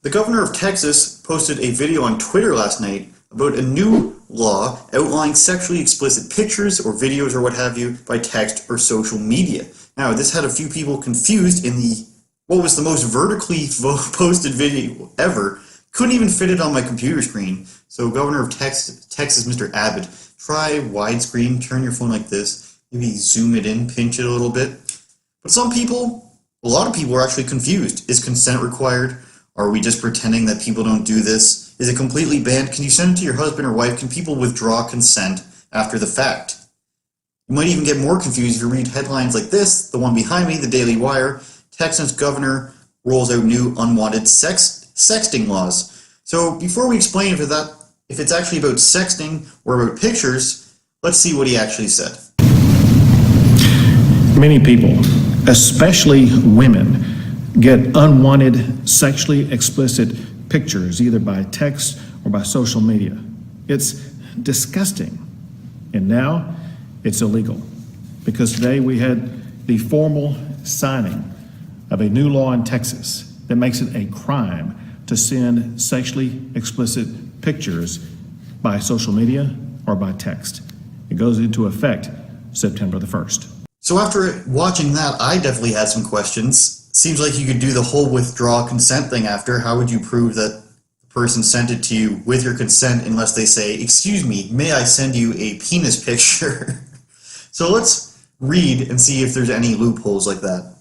The governor of Texas posted a video on Twitter last night about a new law outlining sexually explicit pictures or videos or what have you by text or social media. Now, this had a few people confused in what was the most vertically posted video ever. Couldn't even fit it on my computer screen. So Governor of Texas, Mr. Abbott, try widescreen, turn your phone like this, maybe zoom it in, pinch it a little bit. But a lot of people are actually confused. Is consent required? Are we just pretending that people don't do this? Is it completely banned? Can you send it to your husband or wife? Can people withdraw consent after the fact? You might even get more confused if you read headlines like this, the one behind me, the Daily Wire. Texas governor rolls out new unwanted sexting laws. So before we explain if it's actually about sexting or about pictures, let's see what he actually said. Many people, especially women, get unwanted sexually explicit pictures either by text or by social media. It's disgusting. And now it's illegal because today we had the formal signing of a new law in Texas that makes it a crime to send sexually explicit pictures by social media or by text. It goes into effect September the 1st. So after watching that, I definitely had some questions. Seems like you could do the whole withdraw consent thing after. How would you prove that the person sent it to you with your consent unless they say, "Excuse me, may I send you a penis picture?" So let's read and see if there's any loopholes like that.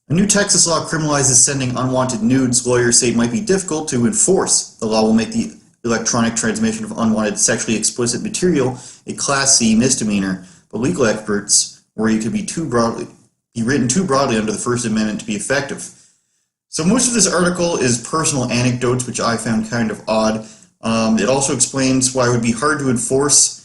A new Texas law criminalizes sending unwanted nudes. Lawyers say it might be difficult to enforce. The law will make the electronic transmission of unwanted sexually explicit material a Class C misdemeanor, but legal experts worry it could be written too broadly under the First Amendment to be effective. So most of this article is personal anecdotes, which I found kind of odd. It also explains why it would be hard to enforce,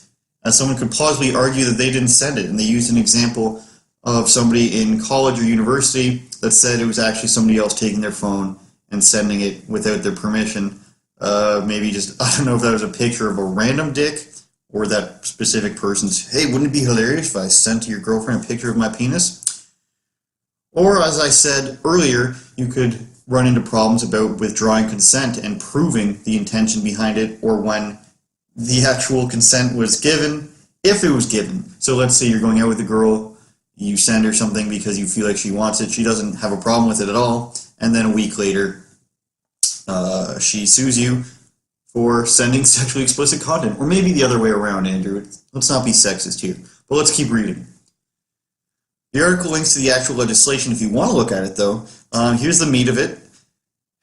as someone could plausibly argue that they didn't send it, and they used an example of somebody in college or university that said it was actually somebody else taking their phone and sending it without their permission. Maybe just, I don't know if that was a picture of a random dick or that specific person's, "Hey, wouldn't it be hilarious if I sent your girlfriend a picture of my penis?" Or, as I said earlier, you could run into problems about withdrawing consent and proving the intention behind it, or when the actual consent was given, if it was given. So let's say you're going out with a girl, you send her something because you feel like she wants it, she doesn't have a problem with it at all, and then a week later, she sues you for sending sexually explicit content. Or maybe the other way around, Andrew. Let's not be sexist here, but let's keep reading. The article links to the actual legislation if you want to look at it, though. Here's the meat of it.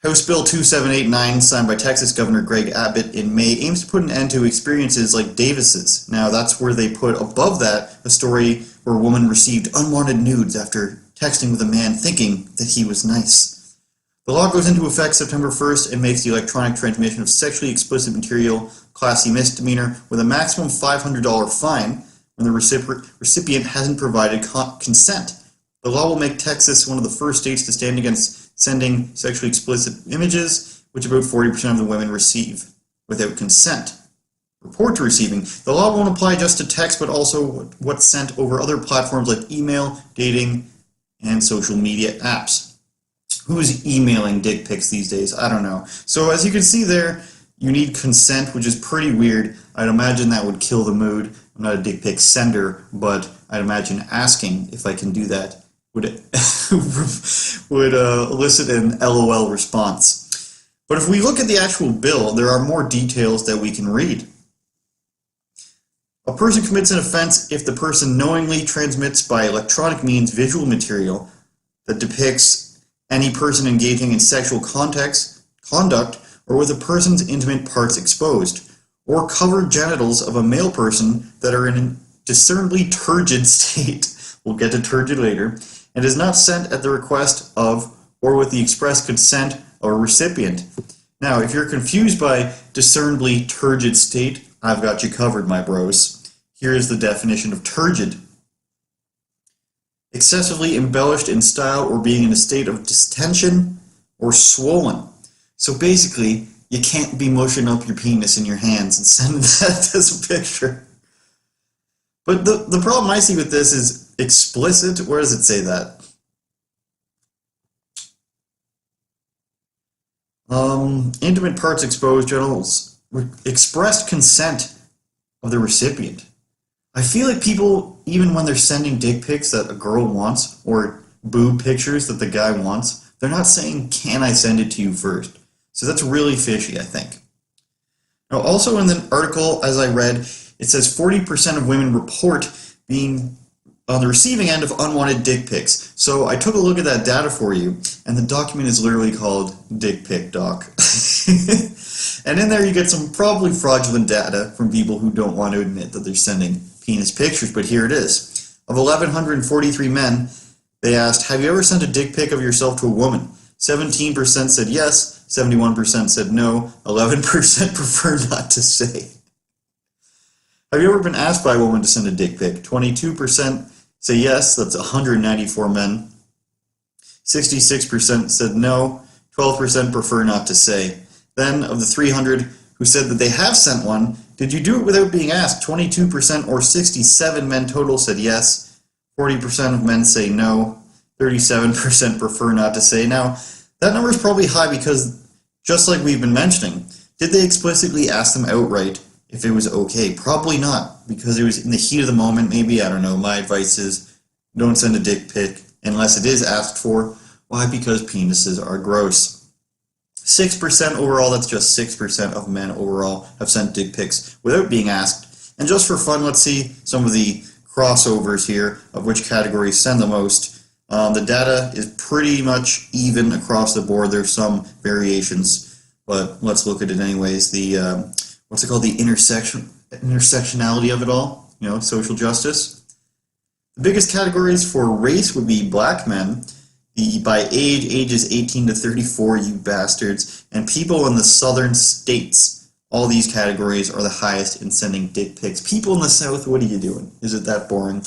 House Bill 2789, signed by Texas Governor Greg Abbott in May, aims to put an end to experiences like Davis's. Now, that's where they put above that a story where a woman received unwanted nudes after texting with a man thinking that he was nice. The law goes into effect September 1st and makes the electronic transmission of sexually explicit material Class C misdemeanor with a maximum $500 fine when the recipient hasn't provided consent. The law will make Texas one of the first states to stand against sending sexually explicit images, which about 40% of the women receive without consent. Report to receiving. The law won't apply just to text, but also what's sent over other platforms like email, dating, and social media apps. Who's emailing dick pics these days? I don't know. So as you can see there, you need consent, which is pretty weird. I'd imagine that would kill the mood. I'm not a dick pic sender, but I'd imagine asking if I can do that would elicit an LOL response. But if we look at the actual bill, there are more details that we can read. A person commits an offense if the person knowingly transmits by electronic means visual material that depicts any person engaging in sexual conduct or with a person's intimate parts exposed, or covered genitals of a male person that are in a discernibly turgid state, we'll get to turgid later, and is not sent at the request of or with the express consent of a recipient. Now, if you're confused by discernibly turgid state, I've got you covered, my bros. Here is the definition of turgid. Excessively embellished in style or being in a state of distension or swollen. So basically, you can't be mushing up your penis in your hands and sending that as a picture. But the problem I see with this is explicit. Where does it say that? Intimate parts exposed, genitals, expressed consent of the recipient. I feel like people, even when they're sending dick pics that a girl wants, or boob pictures that the guy wants, they're not saying, can I send it to you first? So that's really fishy, I think. Now, also in the article, as I read, it says 40% of women report being on the receiving end of unwanted dick pics. So I took a look at that data for you, and the document is literally called Dick Pic Doc. And in there you get some probably fraudulent data from people who don't want to admit that they're sending penis pictures, but here it is. Of 1,143 men, they asked, have you ever sent a dick pic of yourself to a woman? 17% said yes, 71% said no, 11% prefer not to say. Have you ever been asked by a woman to send a dick pic? 22% say yes, that's 194 men. 66% said no, 12% prefer not to say. Then, of the 300 who said that they have sent one, did you do it without being asked? 22% or 67 men total said yes, 40% of men say no, 37% prefer not to say. Now, that number is probably high because, just like we've been mentioning, did they explicitly ask them outright if it was okay? Probably not, because it was in the heat of the moment. Maybe, I don't know, my advice is don't send a dick pic unless it is asked for. Why? Because penises are gross. 6% overall, that's just 6% of men overall have sent dick pics without being asked. And just for fun, let's see some of the crossovers here of which categories send the most. The data is pretty much even across the board. There's some variations, but let's look at it anyways. The what's it called? The intersectionality of it all, social justice. The biggest categories for race would be black men. By age, ages 18 to 34, you bastards, and people in the southern states. All these categories are the highest in sending dick pics. People in the south, what are you doing? Is it that boring?